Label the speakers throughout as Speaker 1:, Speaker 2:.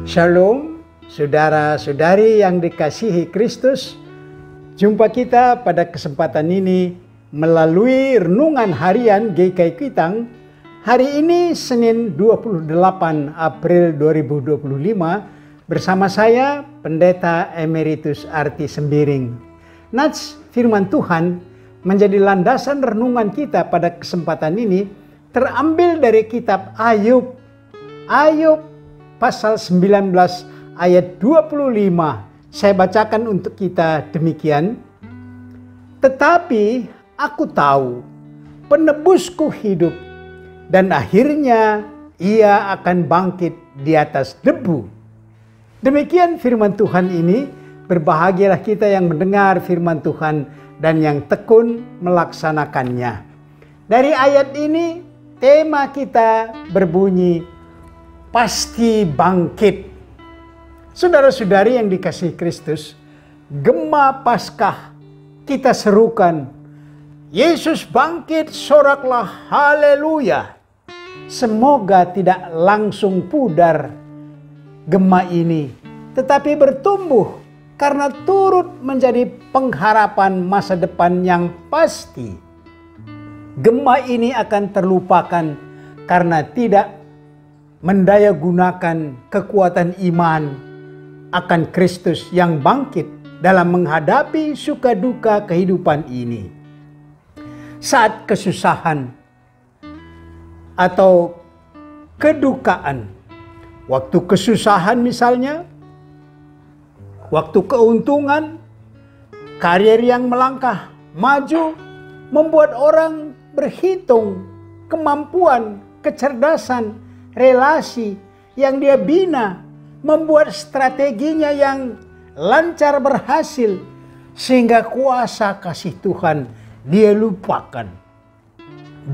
Speaker 1: Shalom, saudara-saudari yang dikasihi Kristus. Jumpa kita pada kesempatan ini melalui renungan harian GKI Kuitang. Hari ini Senin 28 April 2025 bersama saya Pendeta Emeritus Arti Sembiring. Nats firman Tuhan menjadi landasan renungan kita pada kesempatan ini terambil dari kitab Ayub. Ayub pasal 19 ayat 25. Saya bacakan untuk kita demikian. Tetapi aku tahu penebusku hidup dan akhirnya ia akan bangkit di atas debu. Demikian firman Tuhan ini. Berbahagialah kita yang mendengar firman Tuhan dan yang tekun melaksanakannya. Dari ayat ini tema kita berbunyi pasti bangkit. Saudara-saudari yang dikasihi Kristus, gema Paskah kita serukan, Yesus bangkit, soraklah haleluya. Semoga tidak langsung pudar gema ini, tetapi bertumbuh karena turut menjadi pengharapan masa depan yang pasti. Gema ini akan terlupakan karena tidak mendaya gunakan kekuatan iman akan Kristus yang bangkit dalam menghadapi suka duka kehidupan ini. Saat kesusahan atau kedukaan, waktu kesusahan misalnya, waktu keuntungan, karir yang melangkah maju, membuat orang berhitung kemampuan, kecerdasan, relasi yang dia bina, membuat strateginya yang lancar berhasil, sehingga kuasa kasih Tuhan dia lupakan.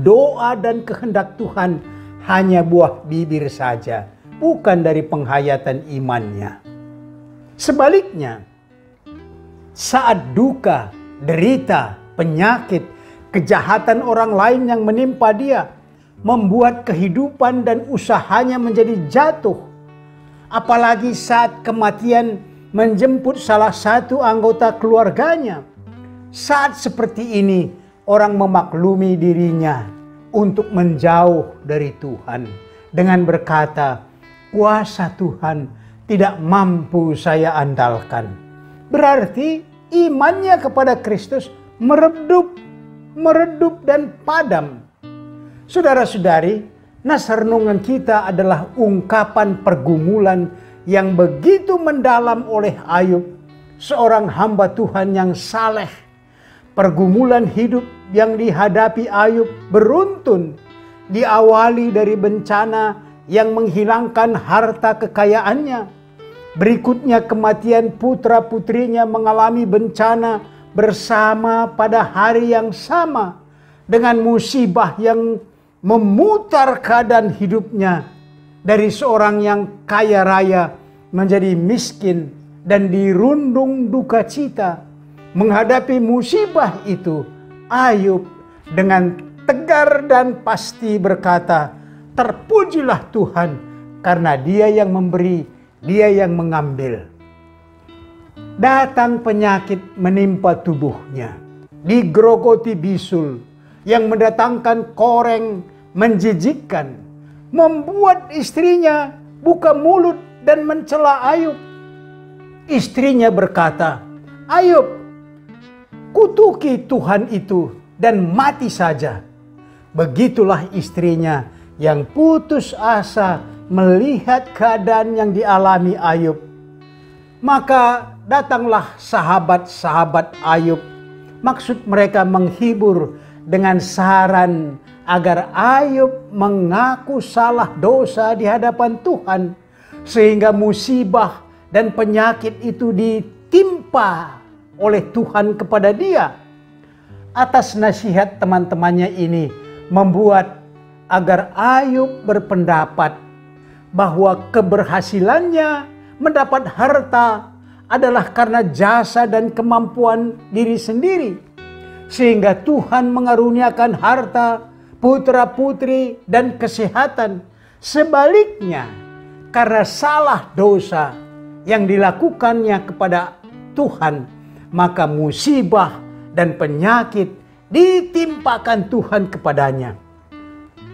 Speaker 1: Doa dan kehendak Tuhan hanya buah bibir saja, bukan dari penghayatan imannya. Sebaliknya, saat duka, derita, penyakit, kejahatan orang lain yang menimpa dia, membuat kehidupan dan usahanya menjadi jatuh. Apalagi saat kematian menjemput salah satu anggota keluarganya. Saat seperti ini, orang memaklumi dirinya untuk menjauh dari Tuhan dengan berkata, kuasa Tuhan tidak mampu saya andalkan. Berarti imannya kepada Kristus meredup dan padam. Saudara-saudari, nas renungan kita adalah ungkapan pergumulan yang begitu mendalam oleh Ayub, seorang hamba Tuhan yang saleh. Pergumulan hidup yang dihadapi Ayub beruntun, diawali dari bencana yang menghilangkan harta kekayaannya. Berikutnya kematian putra-putrinya mengalami bencana bersama pada hari yang sama, dengan musibah yang memutar keadaan hidupnya dari seorang yang kaya raya menjadi miskin dan dirundung duka cita. Menghadapi musibah itu, Ayub dengan tegar dan pasti berkata, terpujilah Tuhan karena Dia yang memberi, Dia yang mengambil. Datang penyakit menimpa tubuhnya, digerogoti bisul yang mendatangkan koreng menjijikkan, membuat istrinya buka mulut dan mencela Ayub. Istrinya berkata, Ayub, kutuki Tuhan itu dan mati saja. Begitulah istrinya yang putus asa melihat keadaan yang dialami Ayub. Maka datanglah sahabat-sahabat Ayub. Maksud mereka menghibur dengan saran agar Ayub mengaku salah dosa di hadapan Tuhan, sehingga musibah dan penyakit itu ditimpa oleh Tuhan kepada dia. Atas nasihat teman-temannya ini membuat agar Ayub berpendapat bahwa keberhasilannya mendapat harta adalah karena jasa dan kemampuan diri sendiri, sehingga Tuhan mengaruniakan harta, putra-putri, dan kesehatan. Sebaliknya, karena salah dosa yang dilakukannya kepada Tuhan, maka musibah dan penyakit ditimpakan Tuhan kepadanya.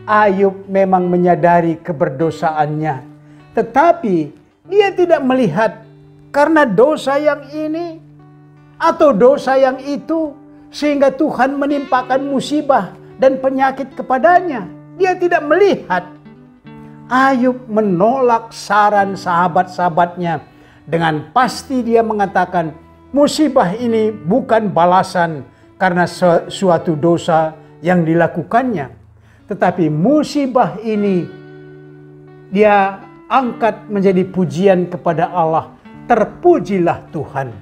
Speaker 1: Ayub memang menyadari keberdosaannya, tetapi dia tidak melihat karena dosa yang ini atau dosa yang itu sehingga Tuhan menimpakan musibah dan penyakit kepadanya. Dia tidak melihat. Ayub menolak saran sahabat-sahabatnya. Dengan pasti dia mengatakan, musibah ini bukan balasan karena suatu dosa yang dilakukannya. Tetapi musibah ini dia angkat menjadi pujian kepada Allah. Terpujilah Tuhan.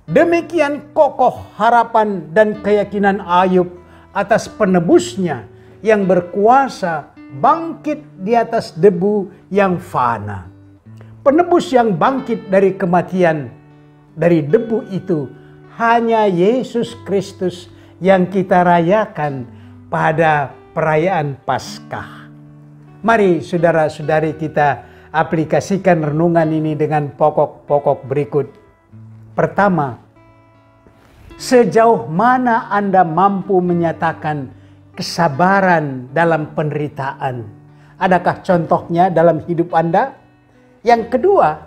Speaker 1: Demikian kokoh harapan dan keyakinan Ayub atas penebusnya yang berkuasa bangkit di atas debu yang fana. Penebus yang bangkit dari kematian, dari debu itu hanya Yesus Kristus yang kita rayakan pada perayaan Paskah. Mari saudara-saudari kita aplikasikan renungan ini dengan pokok-pokok berikut. Pertama, sejauh mana Anda mampu menyatakan kesabaran dalam penderitaan? Adakah contohnya dalam hidup Anda? Yang kedua,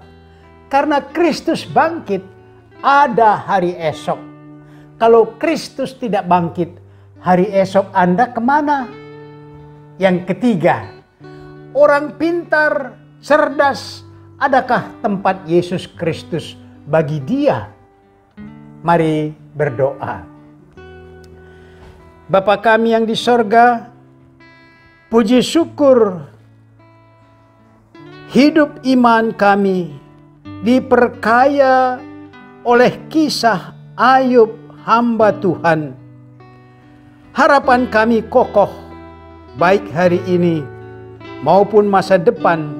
Speaker 1: karena Kristus bangkit, ada hari esok. Kalau Kristus tidak bangkit, hari esok Anda kemana? Yang ketiga, orang pintar, cerdas, adakah tempat Yesus Kristus bagi dia? Mari berdoa. Bapa kami yang di sorga, puji syukur hidup iman kami diperkaya oleh kisah Ayub hamba Tuhan. Harapan kami kokoh baik hari ini maupun masa depan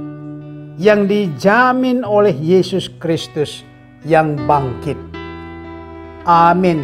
Speaker 1: yang dijamin oleh Yesus Kristus yang bangkit. Amin.